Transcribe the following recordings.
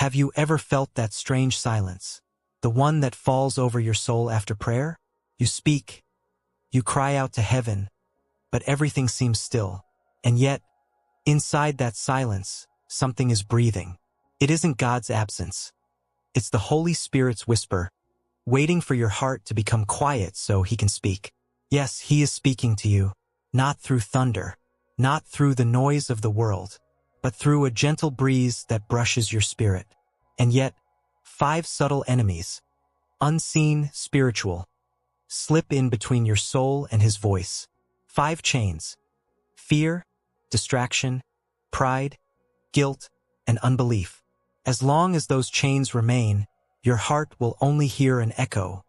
Have you ever felt that strange silence? The one that falls over your soul after prayer? You speak, you cry out to heaven, but everything seems still. And yet, inside that silence, something is breathing. It isn't God's absence. It's the Holy Spirit's whisper, waiting for your heart to become quiet so He can speak. Yes, He is speaking to you, not through thunder, not through the noise of the world, but through a gentle breeze that brushes your spirit. And yet, 5 subtle enemies, unseen, spiritual, slip in between your soul and His voice. 5 chains: fear, distraction, pride, guilt, and unbelief. As long as those chains remain, your heart will only hear an echo,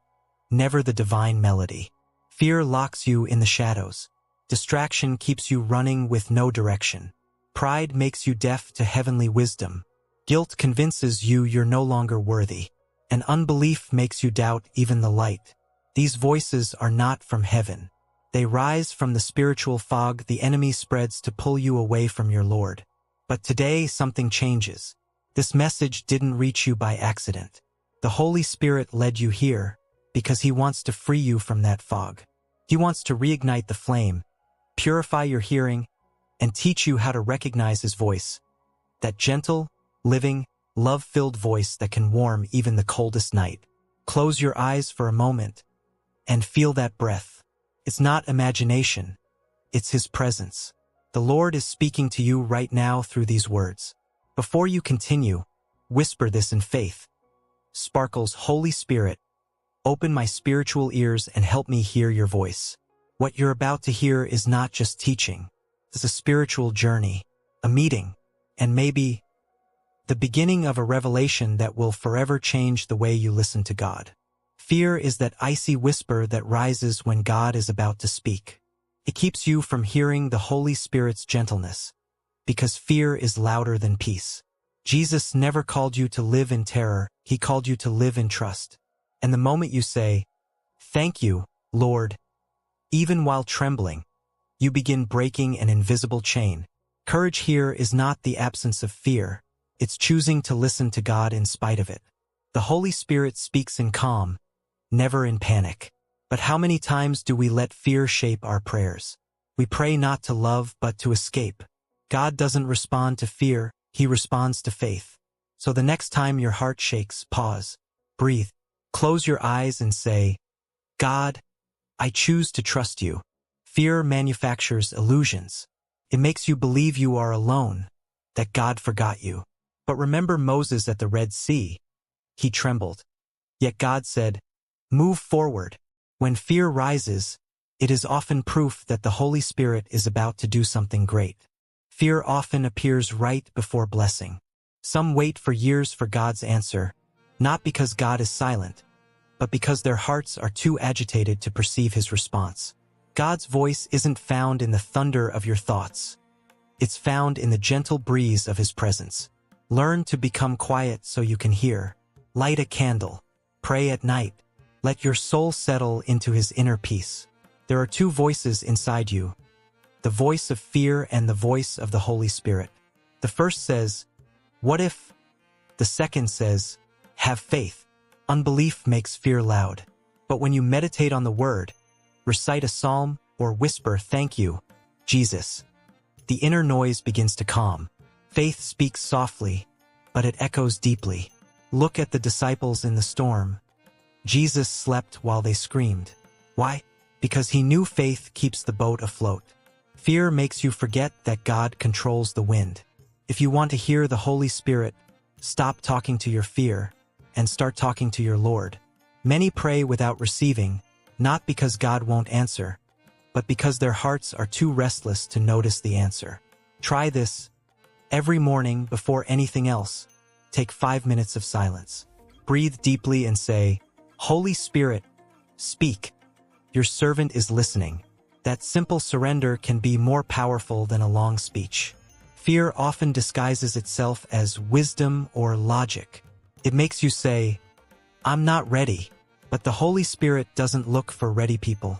never the divine melody. Fear locks you in the shadows. Distraction keeps you running with no direction. Pride makes you deaf to heavenly wisdom. Guilt convinces you you're no longer worthy. And unbelief makes you doubt even the light. These voices are not from heaven. They rise from the spiritual fog the enemy spreads to pull you away from your Lord. But today something changes. This message didn't reach you by accident. The Holy Spirit led you here because He wants to free you from that fog. He wants to reignite the flame, purify your hearing, and teach you how to recognize His voice. That gentle, living, love-filled voice that can warm even the coldest night. Close your eyes for a moment and feel that breath. It's not imagination, it's His presence. The Lord is speaking to you right now through these words. Before you continue, whisper this in faith. Sparkles, Holy Spirit, open my spiritual ears and help me hear your voice. What you're about to hear is not just teaching. It's a spiritual journey, a meeting, and maybe the beginning of a revelation that will forever change the way you listen to God. Fear is that icy whisper that rises when God is about to speak. It keeps you from hearing the Holy Spirit's gentleness, because fear is louder than peace. Jesus never called you to live in terror, He called you to live in trust. And the moment you say, "Thank you, Lord," even while trembling, you begin breaking an invisible chain. Courage here is not the absence of fear. It's choosing to listen to God in spite of it. The Holy Spirit speaks in calm, never in panic. But how many times do we let fear shape our prayers? We pray not to love but to escape. God doesn't respond to fear, He responds to faith. So the next time your heart shakes, pause, breathe, close your eyes and say, "God, I choose to trust you." Fear manufactures illusions. It makes you believe you are alone, that God forgot you. But remember Moses at the Red Sea. He trembled. Yet God said, "Move forward." When fear rises, it is often proof that the Holy Spirit is about to do something great. Fear often appears right before blessing. Some wait for years for God's answer, not because God is silent, but because their hearts are too agitated to perceive His response. God's voice isn't found in the thunder of your thoughts. It's found in the gentle breeze of His presence. Learn to become quiet so you can hear. Light a candle. Pray at night. Let your soul settle into His inner peace. There are 2 voices inside you, the voice of fear and the voice of the Holy Spirit. The first says, "What if?" The second says, "Have faith." Unbelief makes fear loud. But when you meditate on the Word, recite a psalm, or whisper, "Thank you, Jesus," the inner noise begins to calm. Faith speaks softly, but it echoes deeply. Look at the disciples in the storm. Jesus slept while they screamed. Why? Because He knew faith keeps the boat afloat. Fear makes you forget that God controls the wind. If you want to hear the Holy Spirit, stop talking to your fear and start talking to your Lord. Many pray without receiving, not because God won't answer, but because their hearts are too restless to notice the answer. Try this. Every morning before anything else, take 5 minutes of silence. Breathe deeply and say, "Holy Spirit, speak. Your servant is listening." That simple surrender can be more powerful than a long speech. Fear often disguises itself as wisdom or logic. It makes you say, "I'm not ready." But the Holy Spirit doesn't look for ready people.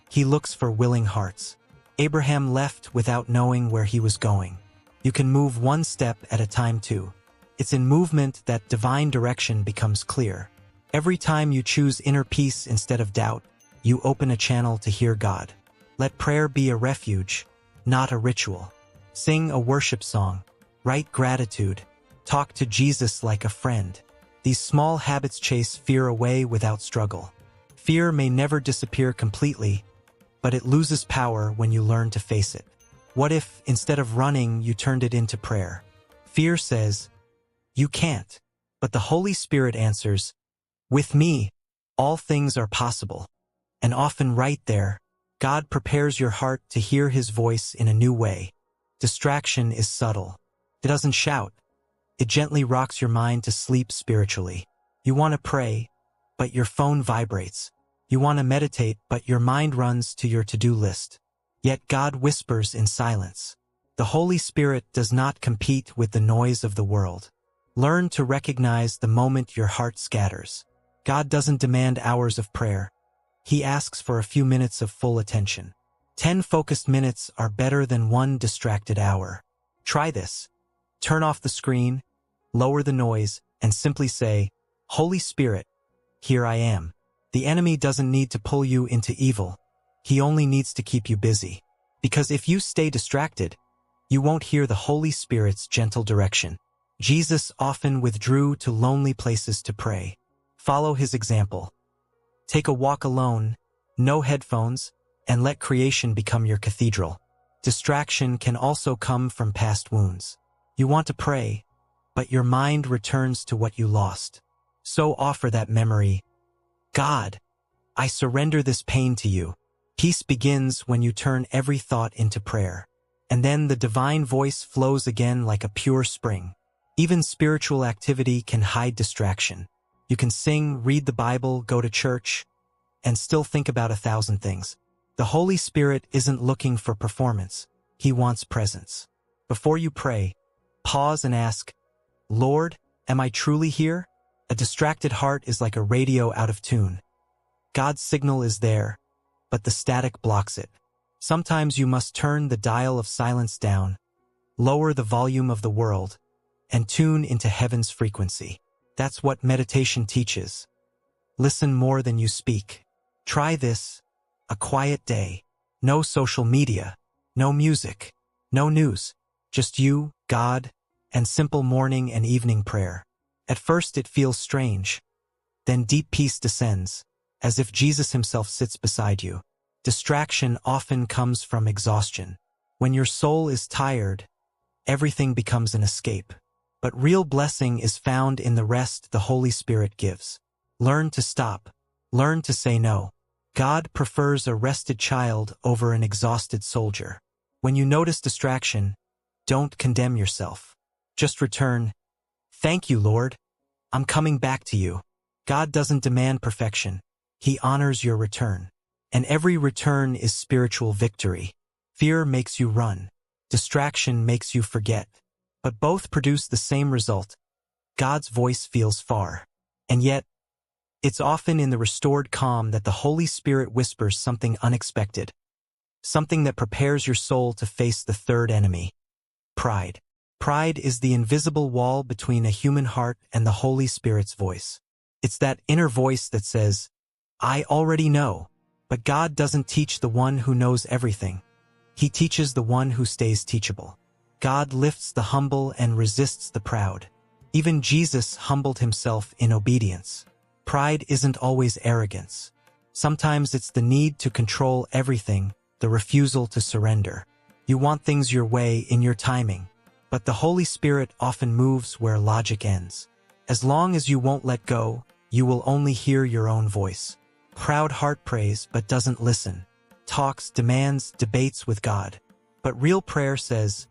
He looks for willing hearts. Abraham left without knowing where he was going. You can move one step at a time too. It's in movement that divine direction becomes clear. Every time you choose inner peace instead of doubt, you open a channel to hear God. Let prayer be a refuge, not a ritual. Sing a worship song, write gratitude, talk to Jesus like a friend. These small habits chase fear away without struggle. Fear may never disappear completely, but it loses power when you learn to face it. What if, instead of running, you turned it into prayer? Fear says, "You can't." But the Holy Spirit answers, "With me, all things are possible." And often right there, God prepares your heart to hear His voice in a new way. Distraction is subtle. It doesn't shout. It gently rocks your mind to sleep spiritually. You want to pray, but your phone vibrates. You want to meditate, but your mind runs to your to-do list. Yet God whispers in silence. The Holy Spirit does not compete with the noise of the world. Learn to recognize the moment your heart scatters. God doesn't demand hours of prayer. He asks for a few minutes of full attention. 10 focused minutes are better than 1 distracted hour. Try this. Turn off the screen, lower the noise, and simply say, "Holy Spirit, here I am." The enemy doesn't need to pull you into evil. He only needs to keep you busy. Because if you stay distracted, you won't hear the Holy Spirit's gentle direction. Jesus often withdrew to lonely places to pray. Follow His example. Take a walk alone, no headphones, and let creation become your cathedral. Distraction can also come from past wounds. You want to pray, but your mind returns to what you lost. So offer that memory. "God, I surrender this pain to you." Peace begins when you turn every thought into prayer. And then the divine voice flows again like a pure spring. Even spiritual activity can hide distraction. You can sing, read the Bible, go to church, and still think about 1,000 things. The Holy Spirit isn't looking for performance. He wants presence. Before you pray, pause and ask, "Lord, am I truly here?" A distracted heart is like a radio out of tune. God's signal is there, but the static blocks it. Sometimes you must turn the dial of silence down, lower the volume of the world, and tune into heaven's frequency. That's what meditation teaches. Listen more than you speak. Try this. A quiet day. No social media. No music. No news. Just you, God, and simple morning and evening prayer. At first it feels strange. Then deep peace descends, as if Jesus Himself sits beside you. Distraction often comes from exhaustion. When your soul is tired, everything becomes an escape. But real blessing is found in the rest the Holy Spirit gives. Learn to stop. Learn to say no. God prefers a rested child over an exhausted soldier. When you notice distraction, don't condemn yourself. Just return, "Thank you, Lord. I'm coming back to you." God doesn't demand perfection. He honors your return. And every return is spiritual victory. Fear makes you run. Distraction makes you forget. But both produce the same result. God's voice feels far. And yet, it's often in the restored calm that the Holy Spirit whispers something unexpected. Something that prepares your soul to face the third enemy. Pride. Pride is the invisible wall between a human heart and the Holy Spirit's voice. It's that inner voice that says, "I already know." But God doesn't teach the one who knows everything. He teaches the one who stays teachable. God lifts the humble and resists the proud. Even Jesus humbled Himself in obedience. Pride isn't always arrogance. Sometimes it's the need to control everything, the refusal to surrender. You want things your way in your timing. But the Holy Spirit often moves where logic ends. As long as you won't let go, you will only hear your own voice. Proud heart prays but doesn't listen. Talks, demands, debates with God. But real prayer says,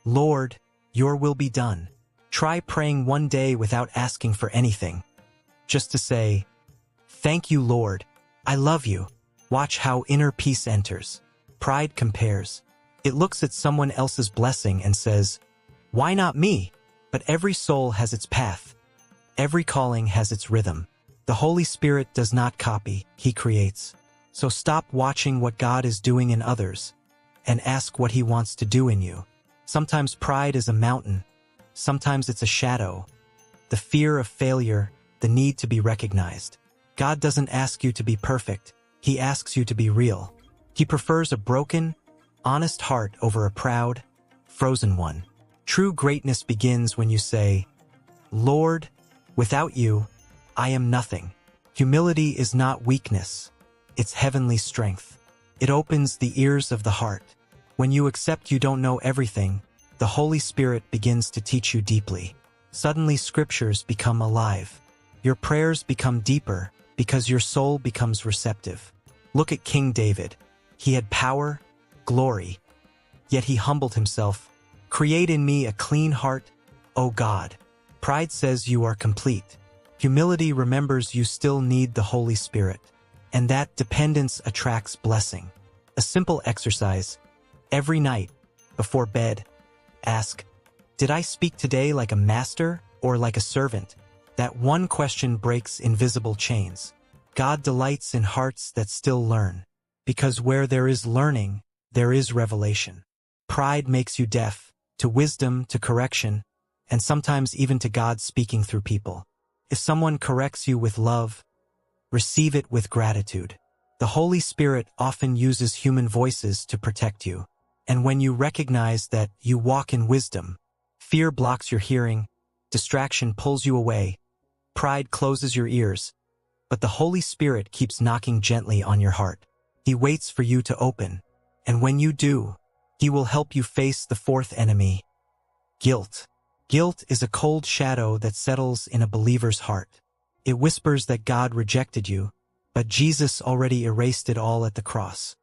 "Lord, your will be done." Try praying one day without asking for anything. Just to say, "Thank you, Lord. I love you." Watch how inner peace enters. Pride compares. It looks at someone else's blessing and says, "Why not me?" But every soul has its path. Every calling has its rhythm. The Holy Spirit does not copy, He creates. So stop watching what God is doing in others and ask what He wants to do in you. Sometimes pride is a mountain. Sometimes it's a shadow. the fear of failure, the need to be recognized. God doesn't ask you to be perfect, He asks you to be real. He prefers a broken, honest heart over a proud, frozen one. True greatness begins when you say, Lord, without you, I am nothing. Humility is not weakness, it's heavenly strength. It opens the ears of the heart. When you accept you don't know everything, the Holy Spirit begins to teach you deeply. Suddenly scriptures become alive. Your prayers become deeper because your soul becomes receptive. Look at King David. He had power, glory, yet he humbled himself. Create in me a clean heart, O God. Pride says you are complete. Humility remembers you still need the Holy Spirit, and that dependence attracts blessing. A simple exercise. Every night, before bed, ask, did I speak today like a master or like a servant? That one question breaks invisible chains. God delights in hearts that still learn, because where there is learning, there is revelation. Pride makes you deaf, to wisdom, to correction, and sometimes even to God speaking through people. If someone corrects you with love, receive it with gratitude. The Holy Spirit often uses human voices to protect you. And when you recognize that you walk in wisdom, fear blocks your hearing, distraction pulls you away, pride closes your ears, but the Holy Spirit keeps knocking gently on your heart. He waits for you to open, and when you do, He will help you face the fourth enemy, guilt. Guilt is a cold shadow that settles in a believer's heart. It whispers that God rejected you, but Jesus already erased it all at the cross.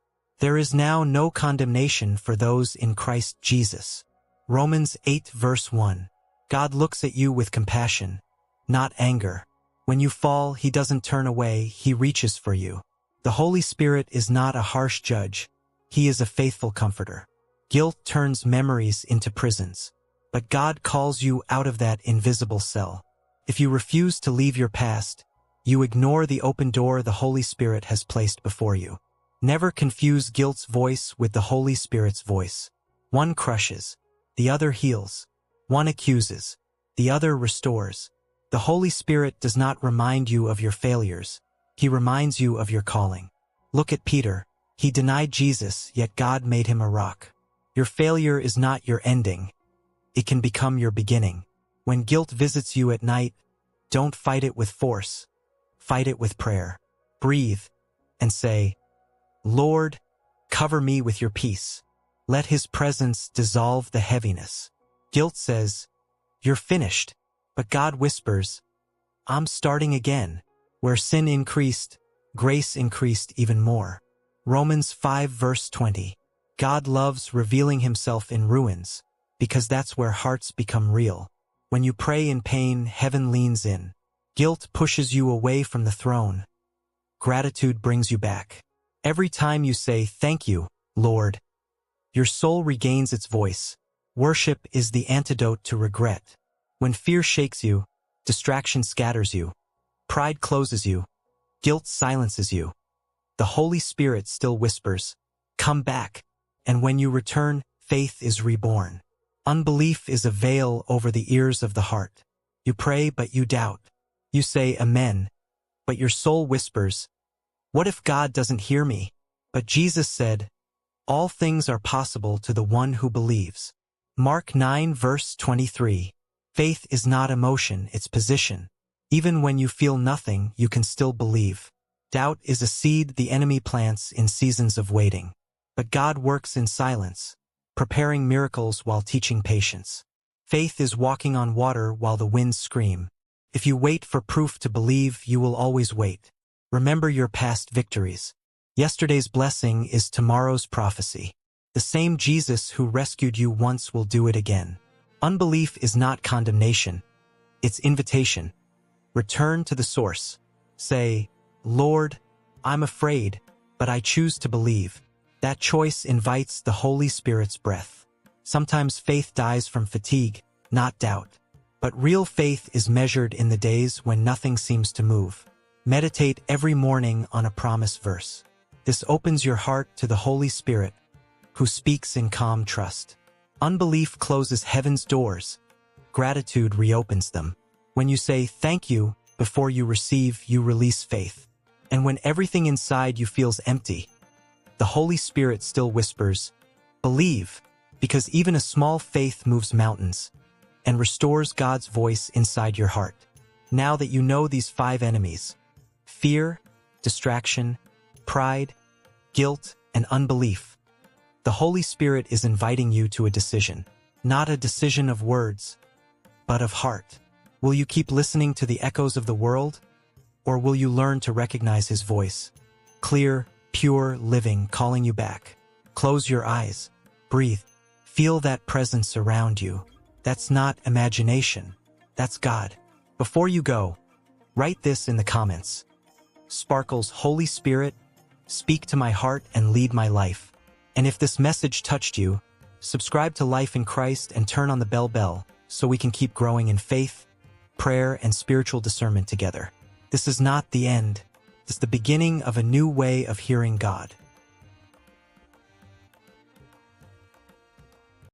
There is now no condemnation for those in Christ Jesus. Romans 8 verse 1. God looks at you with compassion, not anger. When you fall, He doesn't turn away, He reaches for you. The Holy Spirit is not a harsh judge, He is a faithful comforter. Guilt turns memories into prisons, but God calls you out of that invisible cell. If you refuse to leave your past, you ignore the open door the Holy Spirit has placed before you. Never confuse guilt's voice with the Holy Spirit's voice. One crushes, the other heals. One accuses, the other restores. The Holy Spirit does not remind you of your failures. He reminds you of your calling. Look at Peter. He denied Jesus, yet God made him a rock. Your failure is not your ending. It can become your beginning. When guilt visits you at night, don't fight it with force. Fight it with prayer. Breathe and say, Lord, cover me with your peace. Let His presence dissolve the heaviness. Guilt says, you're finished, but God whispers, I'm starting again. Where sin increased, grace increased even more. Romans 5 verse 20. God loves revealing Himself in ruins, because that's where hearts become real. When you pray in pain, heaven leans in. Guilt pushes you away from the throne. Gratitude brings you back. Every time you say, thank you, Lord, your soul regains its voice. Worship is the antidote to regret. When fear shakes you, distraction scatters you, pride closes you, guilt silences you, the Holy Spirit still whispers, come back. And when you return, faith is reborn. Unbelief is a veil over the ears of the heart. You pray, but you doubt. You say, Amen, but your soul whispers, what if God doesn't hear me? But Jesus said, all things are possible to the one who believes. Mark 9 verse 23. Faith is not emotion, it's position. Even when you feel nothing, you can still believe. Doubt is a seed the enemy plants in seasons of waiting. But God works in silence, preparing miracles while teaching patience. Faith is walking on water while the winds scream. If you wait for proof to believe, you will always wait. Remember your past victories. Yesterday's blessing is tomorrow's prophecy. The same Jesus who rescued you once will do it again. Unbelief is not condemnation. It's invitation. Return to the source. Say, Lord, I'm afraid, but I choose to believe. That choice invites the Holy Spirit's breath. Sometimes faith dies from fatigue, not doubt. But real faith is measured in the days when nothing seems to move. Meditate every morning on a promise verse. This opens your heart to the Holy Spirit, who speaks in calm trust. Unbelief closes heaven's doors. Gratitude reopens them. When you say thank you before you receive, you release faith. And when everything inside you feels empty, the Holy Spirit still whispers, believe, because even a small faith moves mountains and restores God's voice inside your heart. Now that you know these 5 enemies, fear, distraction, pride, guilt, and unbelief, the Holy Spirit is inviting you to a decision. Not a decision of words, but of heart. Will you keep listening to the echoes of the world, or will you learn to recognize His voice? Clear, pure, living, calling you back. Close your eyes. Breathe. Feel that presence around you. That's not imagination. That's God. Before you go, write this in the comments. Sparkles, Holy Spirit, speak to my heart and lead my life. And if this message touched you, subscribe to Life in Christ and turn on the bell so we can keep growing in faith, prayer, and spiritual discernment together. This is not the end. It's the beginning of a new way of hearing God.